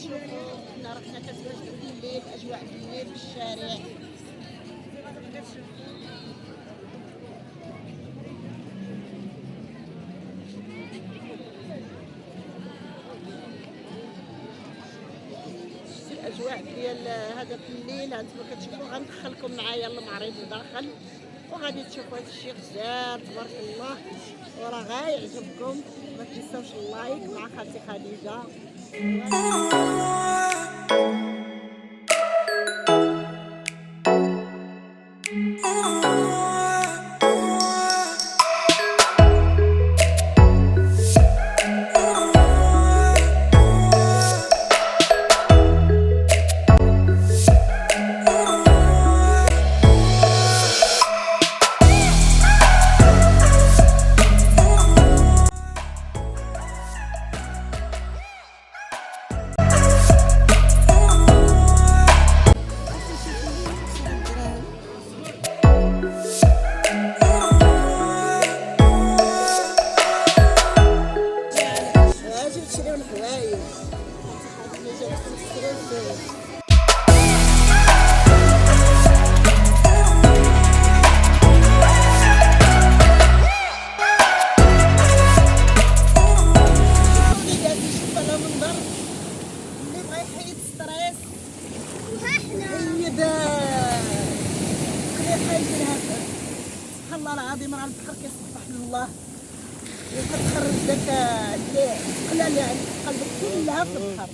كتشوفوا حنا رحنا كنتواجدوا في الليل، اجواء الليل في الشارع. الاجواء ديال هذا في الليل هانتوما كتشوفوا. غندخلكم معايا المعرض لداخل وغادي تشوفوا هذا الشيء غزال تبارك الله وراه غايعجبكم. ما تنساوش اللايك مع خالتي خديجه. سبحان الله العظيم راه البحر كيسبح الله وكتخرج داك الثقلال يعني قلبك كلها في البحر.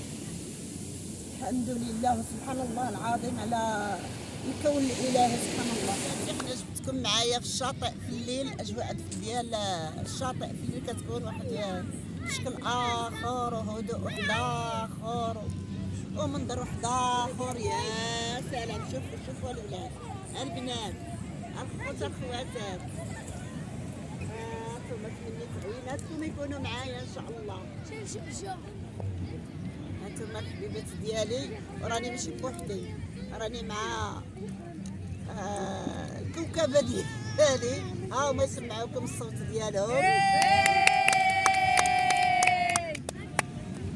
الحمد لله وسبحان الله العظيم على الكون الالهي سبحان الله. حنا جبتكم معايا في الشاطئ في الليل. الاجواء ديال الشاطئ في الليل كتكون واحد شكل اخر وهدوء واحد اخر ومنظر واحد اخر. يا سلام. شوفوا الاولاد البنات الخوت الخواتات. هانتوما تمنيت عيناتكم يكونوا معايا ان شاء الله. هانتوما الحبيبات ديالي وراني ماشي بوحدي، راني مع الكوكبه ديالي. ها هما يسمعوكم الصوت ديالهم.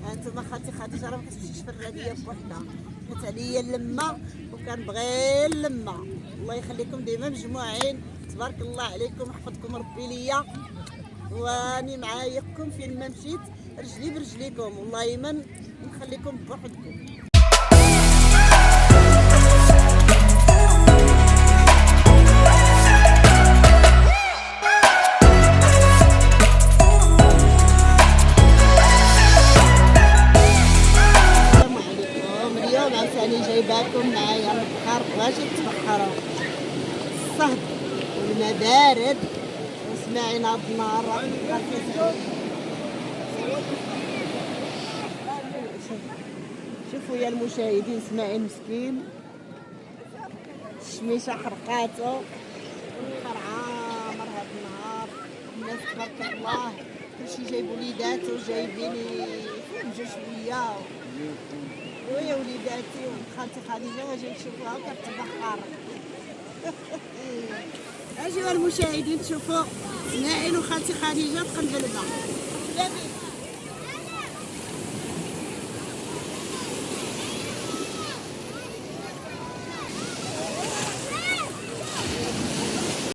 هانتوما خالتي خديجه راه ما كتمشيش في الراديه بوحدها، حيت عليا اللمه وكنبغي اللمه. الله يخليكم ديما مجموعين تبارك الله عليكم. يحفظكم ربي ليا واني معاياكم فين ما مشيت رجلي برجليكم. والله ما نخليكم بوحدكم. جايباكم معايا البحر باش تبحروا الصهد والماء بارد وسماعين هاد النهار راه البحر كيسخن. شوفوا يا المشاهدين اسماعيل مسكين الشميشه حرقاتو والبحر عامر هاد النهار. الناس تبارك الله كلشي جايب وليداتو جايبين يفرجوا شويه. ويا وليداتي وخالتي خديجه واجي تشوفوها كتبحر. اجيو المشاهدين تشوفوا اسماعيل وخالتي خديجه تقلب الماء.